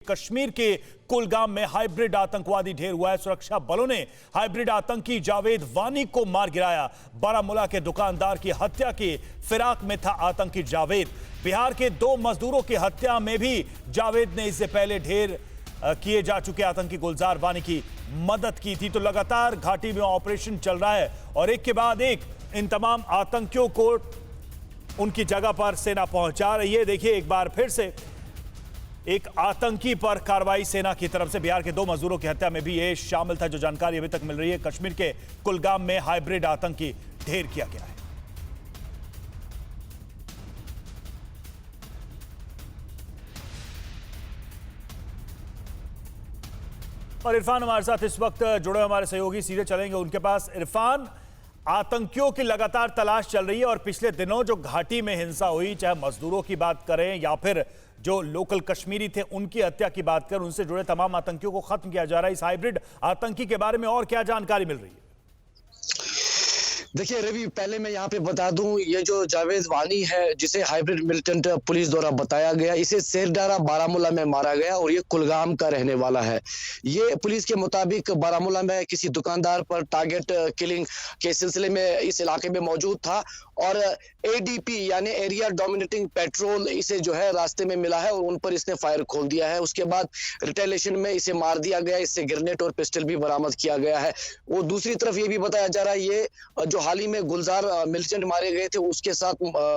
कश्मीर के कुलगाम में हाइब्रिड आतंकवादी ढेर हुआ है। सुरक्षा बलों ने हाइब्रिड आतंकी जावेद वानी को मार गिराया। बारामूला के दुकानदार की हत्या की फिराक में था आतंकी जावेद। बिहार के 2 मजदूरों की हत्या में भी जावेद ने इससे पहले ढेर किए जा चुके आतंकी गुलजार वानी की मदद की थी। तो लगातार घाटी में ऑपरेशन चल रहा है और एक के बाद एक इन तमाम आतंकियों को उनकी जगह पर सेना पहुंचा रही है। देखिए, एक बार फिर से एक आतंकी पर कार्रवाई सेना की तरफ से। बिहार के 2 मजदूरों की हत्या में भी ये शामिल था, जो जानकारी अभी तक मिल रही है। कश्मीर के कुलगाम में हाइब्रिड आतंकी ढेर किया गया है। और इरफान हमारे साथ इस वक्त जुड़े हमारे सहयोगी, सीधे चलेंगे उनके पास। इरफान, आतंकियों की लगातार तलाश चल रही है और पिछले दिनों जो घाटी में हिंसा हुई, चाहे मजदूरों की बात करें या फिर जो लोकल कश्मीरी थे उनकी हत्या की बात करें, उनसे जुड़े तमाम आतंकियों को खत्म किया जा रहा है। इस हाइब्रिड आतंकी के बारे में और क्या जानकारी मिल रही है? देखिए रवि, पहले मैं यहाँ पे बता दूं, ये जो जावेद वानी है, जिसे हाइब्रिड मिलिटेंट पुलिस द्वारा बताया गया, इसे शेरडारा बारामूला में मारा गया और ये कुलगाम का रहने वाला है। ये पुलिस के मुताबिक बारामूला में किसी दुकानदार पर टारगेट किलिंग के सिलसिले में इस इलाके में मौजूद था और एडीपी यानी एरिया डोमिनेटिंग पेट्रोल इसे जो है रास्ते में मिला है और उन पर इसने फायर खोल दिया है। उसके बाद रिटेलिएशन में इसे मार दिया गया। इससे ग्रेनेड और पिस्टल भी बरामद किया गया है। वो दूसरी तरफ ये भी बताया जा रहा है, ये जो हाल ही में गुलजार मिलिटेंट मारे गए थे उसके साथ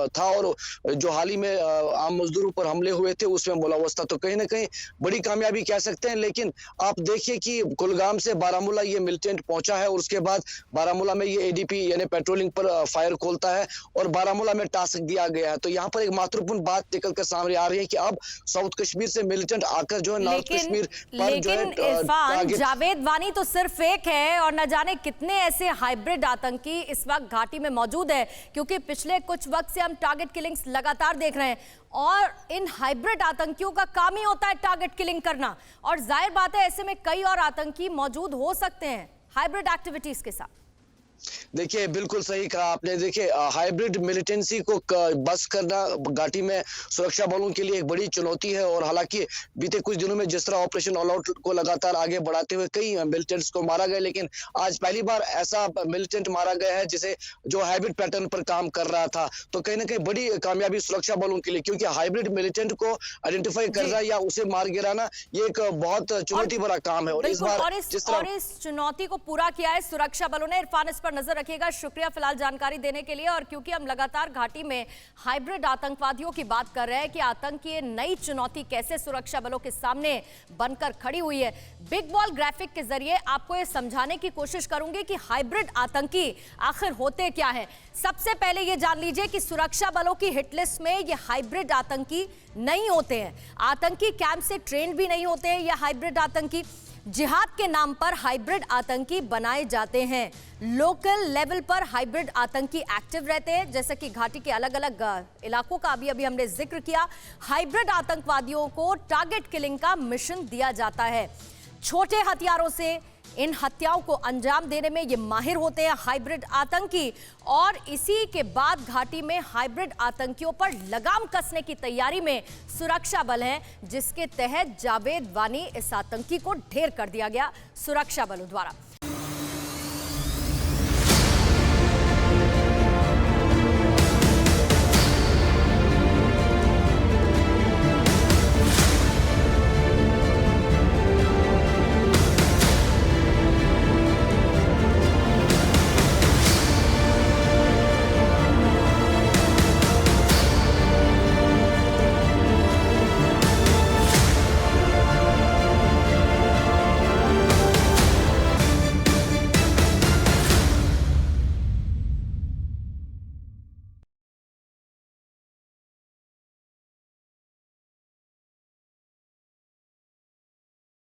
था और जो हाल ही में आम मजदूरों पर हमले हुए थे उसमें मुलव्वस था। तो कहीं ना कहीं बड़ी कामयाबी कह सकते हैं। लेकिन आप देखिए कि कुलगाम से बारामूला ये मिलिटेंट पहुंचा है और उसके बाद बारामूला में ये एडीपी यानी पेट्रोलिंग पर फायर खोलता है और बारामूला में टास्क दिया गया है। तो यहाँ पर एक महत्वपूर्ण बात निकलकर सामने आ रही है कि अब साउथ कश्मीर से मिलिटेंट आकर जो है नॉर्थ कश्मीर पर जो है जावेद वानी तो सिर्फ एक है और न जाने कितने ऐसे हाइब्रिड आतंकी इस वक्त घाटी में मौजूद है, क्योंकि पिछले कुछ वक्त से हम टारगेट किलिंग्स लगातार देख रहे हैं और इन हाइब्रिड आतंकियों का काम ही होता है टारगेट किलिंग करना। और जाहिर बात है ऐसे में कई और आतंकी मौजूद हो सकते हैं हाइब्रिड एक्टिविटीज के साथ। देखिए, बिल्कुल सही कहा आपने। देखिए, हाइब्रिड मिलिटेंसी को बस करना घाटी में सुरक्षा बलों के लिए एक बड़ी चुनौती है और हालांकि बीते कुछ दिनों में जिस तरह ऑपरेशन ऑल आउट को लगातार आगे बढ़ाते हुए कई मिलिटेंट्स को मारा गया, लेकिन आज पहली बार ऐसा मिलिटेंट मारा गया है जिसे जो हाइब्रिड पैटर्न पर काम कर रहा था। तो कहीं ना कहीं बड़ी कामयाबी सुरक्षा बलों के लिए, क्योंकि हाइब्रिड मिलिटेंट को आइडेंटिफाई करना या उसे मार गिराना ये एक बहुत चुनौती भरा काम है। और इस बार इस चुनौती को पूरा किया है सुरक्षा बलों ने। इरफान, इस पर नजर रखिएगा। शुक्रिया फिलहाल जानकारी देने के लिए। और क्योंकि हम लगातार घाटी में हाइब्रिड आतंकवादियों की बात कर रहे हैं कि आतंक की नई चुनौती कैसे सुरक्षा बलों के सामने बनकर खड़ी हुई है, बिग बॉल ग्राफिक के जरिए आपको यह समझाने की कोशिश करूंगी कि हाइब्रिड आतंकी आखिर होते क्या है। सबसे पहले यह जान लीजिए कि सुरक्षा बलों की हिटलिस्ट में ये हाइब्रिड आतंकी नहीं होते हैं। आतंकी कैंप से ट्रेंड भी नहीं होते हैं। ये हाइब्रिड आतंकी जिहाद के नाम पर हाइब्रिड आतंकी बनाए जाते हैं। लोकल लेवल पर हाइब्रिड आतंकी एक्टिव रहते हैं, जैसे कि घाटी के अलग अलग इलाकों का अभी हमने जिक्र किया। हाइब्रिड आतंकवादियों को टारगेट किलिंग का मिशन दिया जाता है। छोटे हथियारों से इन हत्याओं को अंजाम देने में ये माहिर होते हैं हाइब्रिड आतंकी। और इसी के बाद घाटी में हाइब्रिड आतंकियों पर लगाम कसने की तैयारी में सुरक्षा बल हैं, जिसके तहत जावेद वानी इस आतंकी को ढेर कर दिया गया सुरक्षा बलों द्वारा।